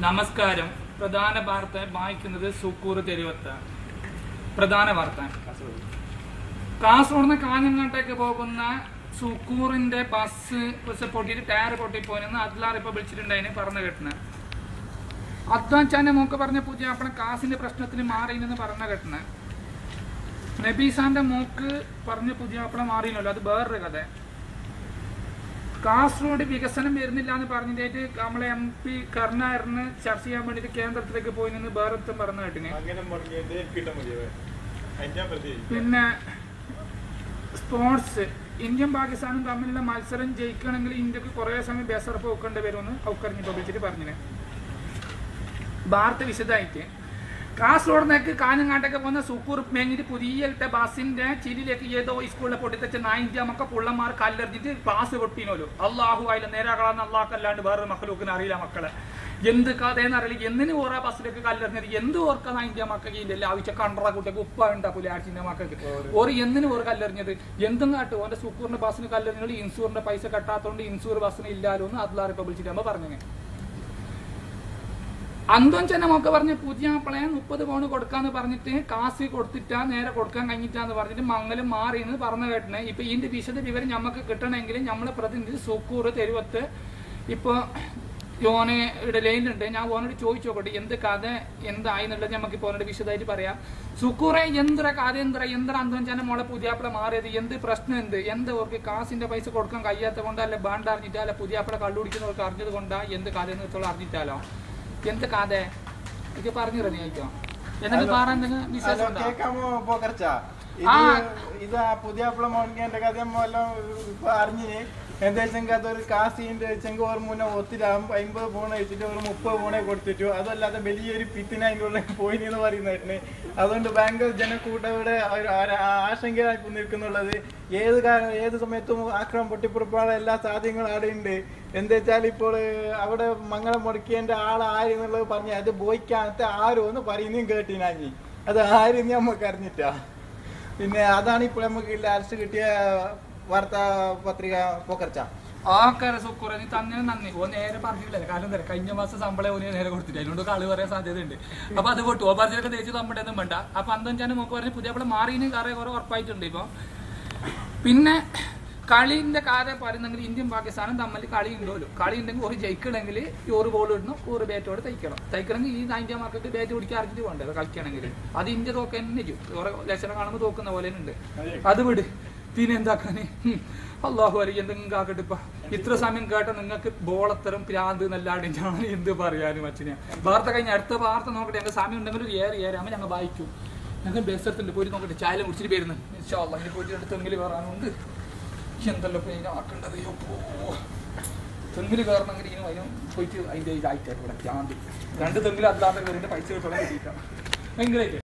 നമസ്കാരം. പ്രധാന വാർത്ത വായിക്കുന്നത് സുക്കൂർ തെരുവത്ത്. പ്രധാന വാർത്ത, കാസർഗോഡ് നിന്ന് കാഞ്ഞങ്ങാട്ടേക്ക് പോകുന്ന സുക്കൂറിന്റെ ബസ് പൊട്ടിയിട്ട് ടയർ പൊട്ടിപ്പോയെന്ന് അദ്ലാർ ഇപ്പൊ വിളിച്ചിട്ടുണ്ടായിന് പറഞ്ഞു കേട്ടണ്. അദ്വാൻചാന്റെ മോക്ക് പറഞ്ഞ പുതിയ അപ്പണ കാസിന്റെ പ്രശ്നത്തിന് മാറിയെന്ന് പറഞ്ഞ കേട്ടണ്. നബീസാന്റെ മോക്ക് പറഞ്ഞ പുതിയ അപ്പണ മാറിയല്ലോ, അത് വേറൊരു കഥ. കാസർഗോഡ് വികസനം വരുന്നില്ല എന്ന് പറഞ്ഞിട്ട് നമ്മളെ MP കരുണാകരന് ചർച്ച ചെയ്യാൻ വേണ്ടിട്ട് കേന്ദ്രത്തിലേക്ക് പോയി നിന്ന് വേറെത്തും പറഞ്ഞു കേട്ടിന്. പിന്നെ സ്പോർട്സ്, ഇന്ത്യയും പാകിസ്ഥാനും തമ്മിലുള്ള മത്സരം ജയിക്കണമെങ്കിൽ ഇന്ത്യക്ക് കുറെ സമയം ബേസറപ്പ് വെക്കേണ്ടി വരുമെന്ന് ഔക്കറിഞ്ഞ് പബ്ലിച്ചിട്ട് പറഞ്ഞിന്. വാർത്ത വിശദമായിട്ട്, കാസർഗോഡ് നിന്നേക്ക് കാഞ്ഞങ്ങാട്ടേക്ക് പോകുന്ന സുക്കൂർ മേങ്ങിട്ട് പുതിയ ഇട്ട ബസിന്റെ ചിരിയിലേക്ക് ഏതോ സ്കൂളിലെ പൊട്ടിത്തച്ച 9 മക്ക പുള്ളന്മാർ കല്ലെറിഞ്ഞിട്ട് ക്ലാസ് പൊട്ടിനോലോ. അള്ളാഹു ആയില്ല നേരാകളാന്ന് അള്ളാഹ്ക്കല്ലാണ്ട് വേറൊരു മക്കളൊക്കെ അറിയില്ല. മക്കളെ എന്ത് കഥയെന്ന് അറിയില്ല. എന്തിനു ഓരോ ബസ്സിലേക്ക് കല്ലെറിഞ്ഞത് എന്ത് ഓർക്ക 9 മക്കൾക്ക് ഇതിന്റെ ആവശ്യം കണ്ടറ കുട്ടിയൊക്കെ ഉപ്പ ഉണ്ടാക്കൂല ആഴ്ചന്റെ മക്കൾക്ക് ഓർ എന്തിനു ഓർ കല്ലെറിഞ്ഞത് എന്തും കാട്ടും. ഓന്റെ സുക്കൂറിന്റെ ബസ്സിന് കല്ലെറിഞ്ഞത് ഇൻഷൂറിന്റെ പൈസ കെട്ടാത്തോണ്ട് ഇൻഷൂർ ബസ്സിന് ഇല്ലാലോ എന്ന് അദ്ലാർ ഇപ്പൊ വിളിച്ചിട്ട് പറഞ്ഞു. അന്തോഞ്ചനെ മോക്കെ പറഞ്ഞ് പുതിയ ആപ്പിളെ 30 പൗണ്ട് കൊടുക്കാന്ന് പറഞ്ഞിട്ട് കാശ് കൊടുത്തിട്ടാ നേരെ കൊടുക്കാൻ കഴിഞ്ഞിട്ടാന്ന് പറഞ്ഞിട്ട് മംഗലം മാറിയെന്ന് പറഞ്ഞു കേട്ടണേ. ഇപ്പൊ ഇതിന്റെ വിശദ വിവരം നമുക്ക് കിട്ടണമെങ്കിൽ നമ്മളെ പ്രതിനിധി സുക്കൂർ തെരുവത്ത് ഇപ്പൊ ഓനെ ലൈനുണ്ട്. ഞാൻ ഓനോട് ചോദിച്ചു നോക്കട്ടെ എന്ത് കഥ എന്തായി എന്നുള്ളത് നമുക്ക് ഇപ്പോൾ ഓനോട് വിശദമായിട്ട് പറയാം. സുക്കൂറെ എന്ത്ര കഥ എന്ത്ര അന്തോഞ്ചനെ മോളെ പുതിയാപ്പിള മാറിയത് എന്ത് പ്രശ്നം എന്ത് ഓർക്ക് കാശിന്റെ പൈസ കൊടുക്കാൻ കഴിയാത്ത കൊണ്ടാ അല്ലെ ബാണ്ട് അറിഞ്ഞിട്ടാ അല്ലെ പുതിയാപ്പിള കള്ളുപിടിക്കുന്നവർക്ക് അറിഞ്ഞത് കൊണ്ടാ എന്ത് കഥ എന്ന് വെച്ചോളം അറിഞ്ഞിട്ടാലോ എന്ത് കഥ ഇത് പറഞ്ഞു ചോദിക്കാം. എന്നിട്ട് പറയാൻ വിശേഷം ഇതാ പുതിയ മോണിന്റെ കഥ അറിഞ്ഞിന്. എന്താ അതൊരു കാസിന്റെ ചെങ്ക് ഓർ മുന്നേ ഒത്തിരി 50 ഫോൺ വെച്ചിട്ട് ഒരു 30 ഫോണെ കൊടുത്തിട്ടു. അതല്ലാതെ വലിയൊരു പിത്തിന് അതിൻ്റെ ഉള്ളിൽ പോയിന്ന് പറയുന്നതായിട്ടിന്. അതുകൊണ്ട് ഭയങ്കര ജനക്കൂട്ടവിടെ ആശങ്കയായി നിൽക്കുന്നുള്ളത്. ഏത് സമയത്തും ആക്രമണം പൊട്ടിപ്പുറപ്പാട് എല്ലാ സാധ്യങ്ങളും അവിടെ ഉണ്ട്. എന്താ വെച്ചാൽ ഇപ്പോൾ അവിടെ മംഗളം മുടക്കിയതിന്റെ ആളാരെന്നുള്ളത് പറഞ്ഞ അത് ബോയ്ക്കാനത്തെ ആരോ എന്ന് പറയുന്നതും കേട്ടിനാഞ്ഞി. അത് ആരും നമുക്ക് അറിഞ്ഞിട്ടാ. പിന്നെ അതാണ് ഇപ്പോൾ നമുക്ക് ലാസ്റ്റ് കിട്ടിയ വാർത്താ പത്രിക പോക്കർച്ച. ആക്കാരെ സുക്കൂറെ നീ തന്നെ നന്ദി. ഓ നേരെ പറഞ്ഞിട്ടില്ല. കാരണം എന്താ കഴിഞ്ഞ മാസം ശമ്പളം ഓന് നേരെ കൊടുത്തില്ല. അതിനോട് കളി പറയാൻ സാധ്യതയുണ്ട്. അപ്പൊ അത് കൊട്ടു ഓ പറഞ്ഞൊക്കെ തേച്ച് നമ്മുടെ ഒന്നും വേണ്ട. അപ്പൊ അന്തഞ്ചാനും നോക്ക് പറഞ്ഞ് പുതിയ അവിടെ മാറിന് കുറെ ഉറപ്പായിട്ടുണ്ട്. ഇപ്പൊ പിന്നെ കളിന്റെ കാര്യം പറയുന്നെങ്കിൽ ഇന്ത്യയും പാകിസ്ഥാനും തമ്മിൽ കളി ഉണ്ടല്ലോ. കളി ഉണ്ടെങ്കിൽ ഒരു ജയിക്കണമെങ്കിൽ ഒരു ബോൾ ഇടണം, ഒരു ബാറ്റോട് തയ്ക്കണമെങ്കിൽ ഈ 9 മാർക്ക് ബാറ്റ് പിടിക്കാൻ അറിഞ്ഞിട്ട് വേണ്ടത് കളിക്കണമെങ്കിൽ. അത് ഇന്ത്യ തോക്കാൻ ഓരോ ലക്ഷണം കാണുമ്പോൾ തോക്കുന്ന പോലെ ഉണ്ട്. അത് വിട്. പിന്നെ എന്താക്കാന് അള്ളാഹു അലി എന്തെങ്കിലും കാക്കട്ടെ. ഇപ്പൊ ഇത്ര സമയം കേട്ട നിങ്ങൾക്ക് ബോളത്തരം പ്രാന്ത് നല്ലാണ്ട് ഞാൻ എന്ത് പറയാനും അച്ഛനെ. വാർത്ത കഴിഞ്ഞ അടുത്ത വാർത്ത നോക്കട്ടെ. ഞങ്ങൾ സമയം ഉണ്ടെങ്കിൽ ഒരു ഏറിയാകുമ്പോൾ ഞങ്ങൾ വായിക്കും. ഞങ്ങൾ ബസ്സെടുത്തുണ്ട് പോയി നോക്കട്ടെ. ചായ കുടിച്ചിട്ട് വരുന്നു. ഇനി പോയിട്ട് അടുത്ത് തെങ്ങിൽ കയറാനുണ്ട്. എന്തെല്ലോ ഇങ്ങനെ ആക്കേണ്ടത്. തെങ്ങിൽ കയറണമെങ്കിൽ ഇങ്ങനെ അതിന് പോയിട്ട് അതിൻ്റെ ഇതായിട്ട് ഇവിടെ പ്രാന്ത് 2 തെങ്ങിൽ അല്ലാത്ത കയറിൻ്റെ പൈസ കിട്ടണം കിട്ടിയിട്ടാണ് ഭയങ്കരമായിട്ട്.